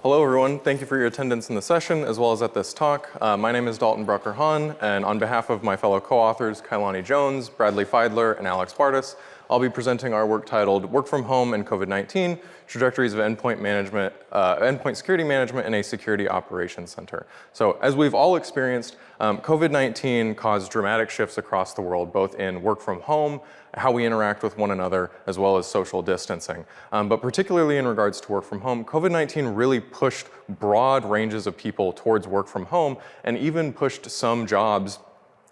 Hello everyone, thank you for your attendance in the session as well as at this talk. My name is Dalton Brucker-Hahn, and on behalf of my fellow co-authors Kailani Jones, Bradley Fidler, and Alex Bardas, I'll be presenting our work titled Work from Home and COVID-19, Trajectories of Endpoint Security Management in a Security Operations Center. So as we've all experienced, COVID-19 caused dramatic shifts across the world, both in work from home, how we interact with one another, as well as social distancing. But particularly in regards to work from home, COVID-19 really pushed broad ranges of people towards work from home and even pushed some jobs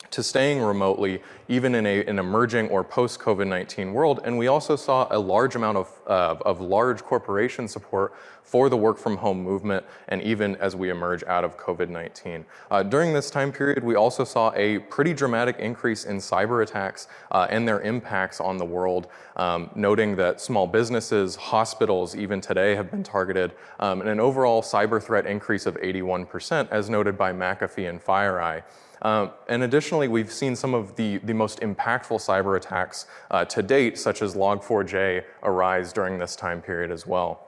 to staying remotely, even in an emerging or post-COVID-19 world. And we also saw a large amount of large corporation support for the work from home movement, and even as we emerge out of COVID-19. During this time period, we also saw a pretty dramatic increase in cyber attacks and their impacts on the world, noting that small businesses, hospitals, even today have been targeted, and an overall cyber threat increase of 81%, as noted by McAfee and FireEye. And additionally, we've seen some of the most impactful cyber attacks to date, such as Log4j, arise during this time period as well.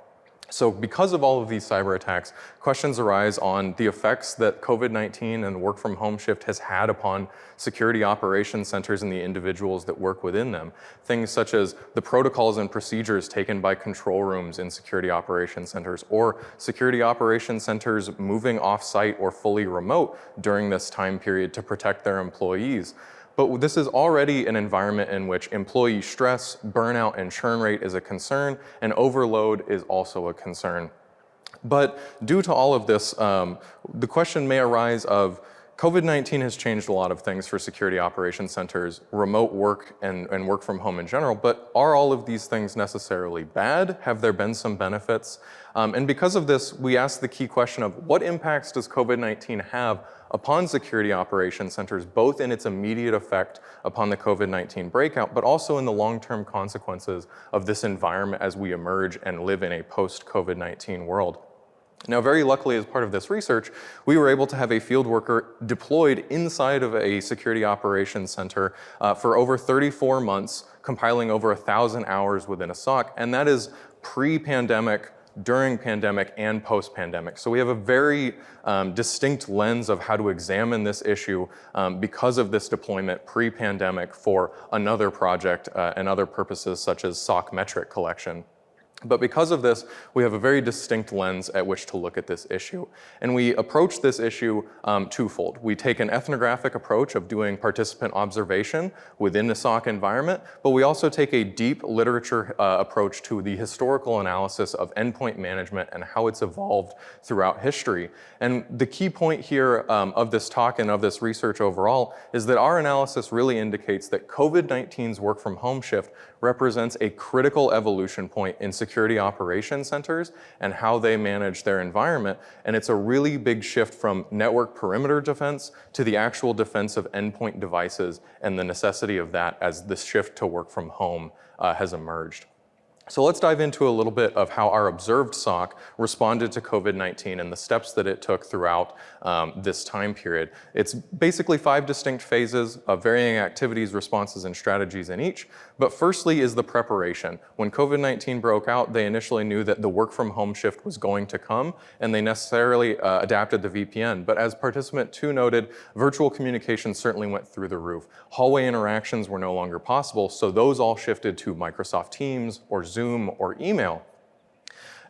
So because of all of these cyber attacks, questions arise on the effects that COVID-19 and the work from home shift has had upon security operations centers and the individuals that work within them. Things such as the protocols and procedures taken by control rooms in security operations centers, or security operations centers moving off-site or fully remote during this time period to protect their employees. But this is already an environment in which employee stress, burnout, and churn rate is a concern, and overload is also a concern. But due to all of this, the question may arise of COVID-19 has changed a lot of things for security operations centers, remote work, and work from home in general, but are all of these things necessarily bad? Have there been some benefits? And because of this, we ask the key question of what impacts does COVID-19 have upon security operations centers, both in its immediate effect upon the COVID-19 breakout, but also in the long-term consequences of this environment as we emerge and live in a post-COVID-19 world. Now, very luckily, as part of this research, we were able to have a field worker deployed inside of a security operations center for over 34 months, compiling over 1,000 hours within a SOC, and that is pre-pandemic, during pandemic, and post-pandemic. So we have a very distinct lens of how to examine this issue because of this deployment pre-pandemic for another project and other purposes such as SOC metric collection. But because of this, we have a very distinct lens at which to look at this issue. And we approach this issue twofold. We take an ethnographic approach of doing participant observation within the SOC environment, but we also take a deep literature approach to the historical analysis of endpoint management and how it's evolved throughout history. And the key point here of this talk and of this research overall is that our analysis really indicates that COVID-19's work from home shift represents a critical evolution point in security operations centers and how they manage their environment. And it's a really big shift from network perimeter defense to the actual defense of endpoint devices and the necessity of that as this shift to work from home has emerged. So let's dive into a little bit of how our observed SOC responded to COVID-19 and the steps that it took throughout this time period. It's basically 5 distinct phases of varying activities, responses, and strategies in each. But firstly is the preparation. When COVID-19 broke out, they initially knew that the work from home shift was going to come, and they necessarily adapted the VPN. But as participant 2 noted, virtual communication certainly went through the roof. Hallway interactions were no longer possible, so those all shifted to Microsoft Teams or Zoom or email.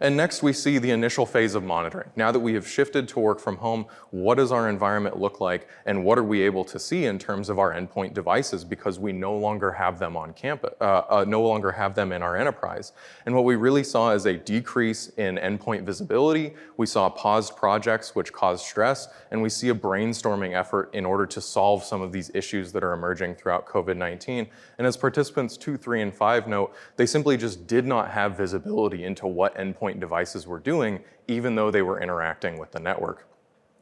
And next we see the initial phase of monitoring. Now that we have shifted to work from home, what does our environment look like, and what are we able to see in terms of our endpoint devices, because we no longer have them on campus, no longer have them in our enterprise. And what we really saw is a decrease in endpoint visibility. We saw paused projects which caused stress, and we see a brainstorming effort in order to solve some of these issues that are emerging throughout COVID-19. And as participants 2, 3, and 5 note, they simply just did not have visibility into what endpoint devices were doing, even though they were interacting with the network.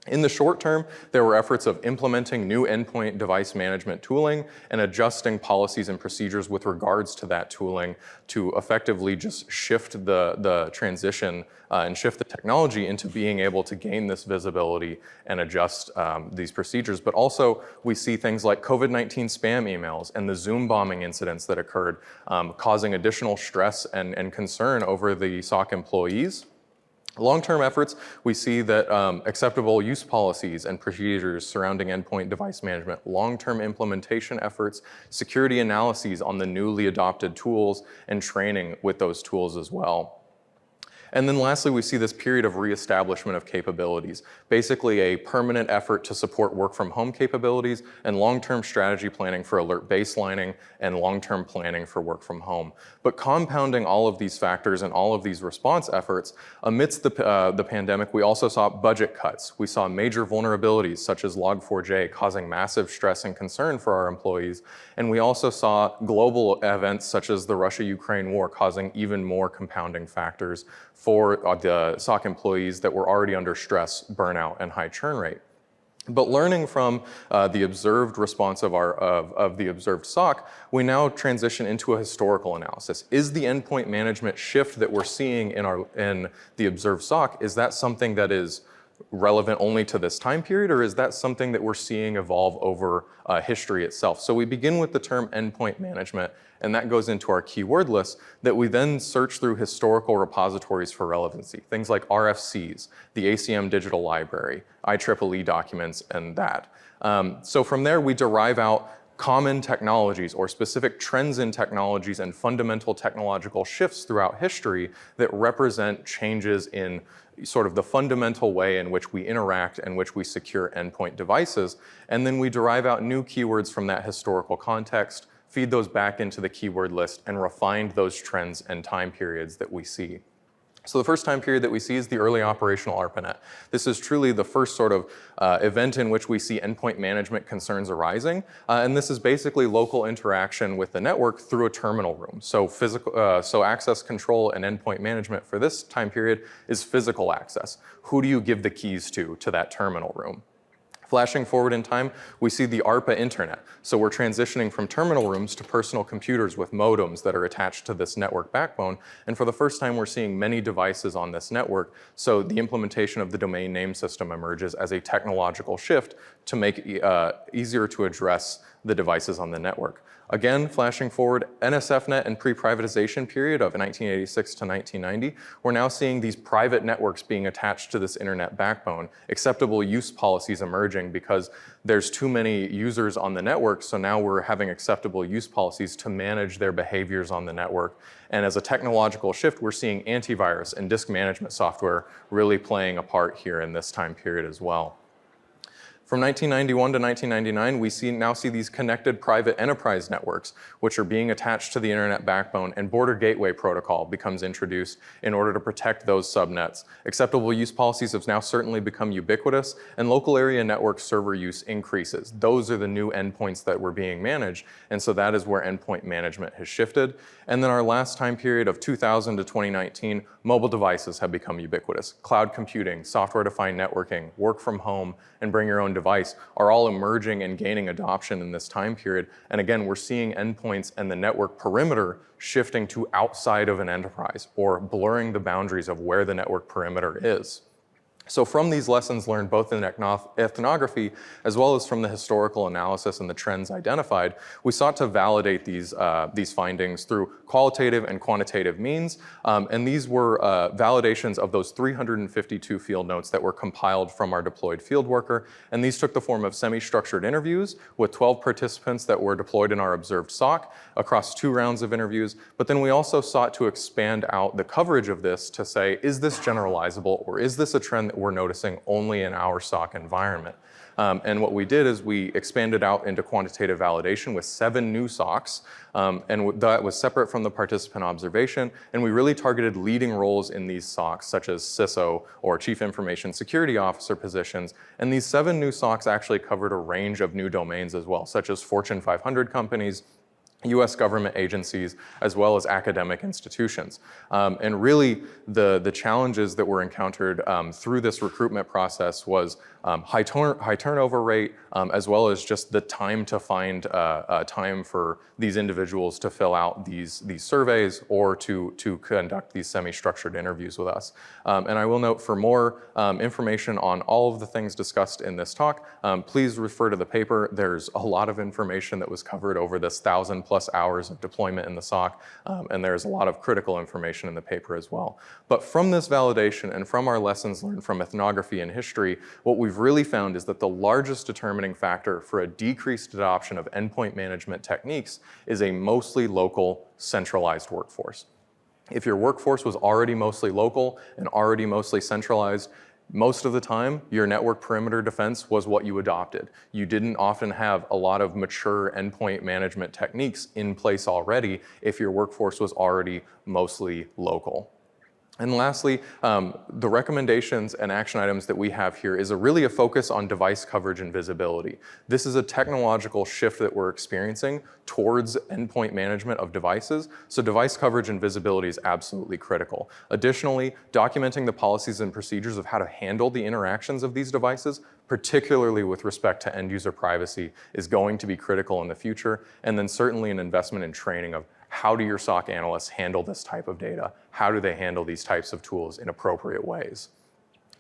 In the short term, there were efforts of implementing new endpoint device management tooling and adjusting policies and procedures with regards to that tooling to effectively just shift the transition and shift the technology into being able to gain this visibility and adjust these procedures. But also, we see things like COVID-19 spam emails and the Zoom bombing incidents that occurred, causing additional stress and concern over the SOC employees. Long-term efforts, we see that acceptable use policies and procedures surrounding endpoint device management, long-term implementation efforts, security analyses on the newly adopted tools, and training with those tools as well. And then lastly, we see this period of reestablishment of capabilities, basically a permanent effort to support work from home capabilities and long-term strategy planning for alert baselining and long-term planning for work from home. But compounding all of these factors and all of these response efforts, amidst the pandemic, we also saw budget cuts. We saw major vulnerabilities such as Log4j causing massive stress and concern for our employees. And we also saw global events such as the Russia-Ukraine war causing even more compounding factors for the SOC employees that were already under stress, burnout, and high churn rate. But learning from the observed response of the observed SOC, we now transition into a historical analysis. Is the endpoint management shift that we're seeing in the observed SOC, is that something that is relevant only to this time period, or is that something that we're seeing evolve over history itself? So we begin with the term endpoint management, and that goes into our keyword list that we then search through historical repositories for relevancy, things like RFCs, the ACM Digital Library, IEEE documents, and that. So from there, we derive out common technologies or specific trends in technologies and fundamental technological shifts throughout history that represent changes in sort of the fundamental way in which we interact and which we secure endpoint devices. And then we derive out new keywords from that historical context, feed those back into the keyword list, and refine those trends and time periods that we see. So the first time period that we see is the early operational ARPANET. This is truly the first sort of event in which we see endpoint management concerns arising. And this is basically local interaction with the network through a terminal room. So so access control and endpoint management for this time period is physical access. Who do you give the keys to that terminal room? Flashing forward in time, we see the ARPA internet. So we're transitioning from terminal rooms to personal computers with modems that are attached to this network backbone. And for the first time, we're seeing many devices on this network. So the implementation of the domain name system emerges as a technological shift to make it easier to address the devices on the network. Again, flashing forward, NSFNet and pre-privatization period of 1986 to 1990, we're now seeing these private networks being attached to this internet backbone, acceptable use policies emerging because there's too many users on the network, so now we're having acceptable use policies to manage their behaviors on the network. And as a technological shift, we're seeing antivirus and disk management software really playing a part here in this time period as well. From 1991 to 1999, we now see these connected private enterprise networks, which are being attached to the internet backbone, and border gateway protocol becomes introduced in order to protect those subnets. Acceptable use policies have now certainly become ubiquitous, and local area network server use increases. Those are the new endpoints that were being managed, and so that is where endpoint management has shifted. And then our last time period of 2000 to 2019, mobile devices have become ubiquitous. Cloud computing, software-defined networking, work from home, and bring your own device are all emerging and gaining adoption in this time period. And again, we're seeing endpoints and the network perimeter shifting to outside of an enterprise or blurring the boundaries of where the network perimeter is. So from these lessons learned both in ethnography as well as from the historical analysis and the trends identified, we sought to validate these findings through qualitative and quantitative means. And these were validations of those 352 field notes that were compiled from our deployed field worker. And these took the form of semi-structured interviews with 12 participants that were deployed in our observed SOC across 2 rounds of interviews. But then we also sought to expand out the coverage of this to say, is this generalizable, or is this a trend that we're noticing only in our SOC environment? And what we did is we expanded out into quantitative validation with 7 new SOCs, and that was separate from the participant observation, and we really targeted leading roles in these SOCs, such as CISO or Chief Information Security Officer positions. And these 7 new SOCs actually covered a range of new domains as well, such as Fortune 500 companies, US government agencies, as well as academic institutions. And really, the challenges that were encountered through this recruitment process was high turnover rate, as well as just the time to find time for these individuals to fill out these surveys or to conduct these semi-structured interviews with us. And I will note, for more information on all of the things discussed in this talk, please refer to the paper. There's a lot of information that was covered over this 1,000+ plus hours of deployment in the SOC, and there's a lot of critical information in the paper as well. But from this validation and from our lessons learned from ethnography and history, what we've really found is that the largest determining factor for a decreased adoption of endpoint management techniques is a mostly local, centralized workforce. If your workforce was already mostly local and already mostly centralized, most of the time, your network perimeter defense was what you adopted. You didn't often have a lot of mature endpoint management techniques in place already if your workforce was already mostly local. And lastly, the recommendations and action items that we have here is really a focus on device coverage and visibility. This is a technological shift that we're experiencing towards endpoint management of devices, so device coverage and visibility is absolutely critical. Additionally, documenting the policies and procedures of how to handle the interactions of these devices, particularly with respect to end user privacy, is going to be critical in the future, and then certainly an investment in training of how do your SOC analysts handle this type of data? How do they handle these types of tools in appropriate ways?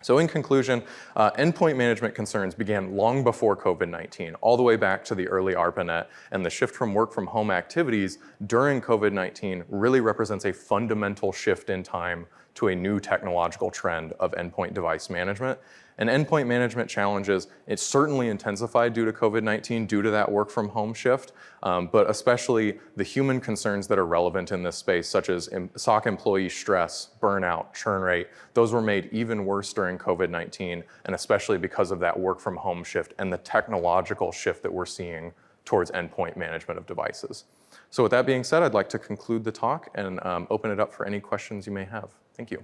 So in conclusion, endpoint management concerns began long before COVID-19, all the way back to the early ARPANET, and the shift from work from home activities during COVID-19 really represents a fundamental shift in time to a new technological trend of endpoint device management. And endpoint management challenges, it's certainly intensified due to COVID-19, due to that work from home shift, but especially the human concerns that are relevant in this space, such as SOC employee stress, burnout, churn rate, those were made even worse during COVID-19, and especially because of that work from home shift and the technological shift that we're seeing towards endpoint management of devices. So with that being said, I'd like to conclude the talk and open it up for any questions you may have. Thank you.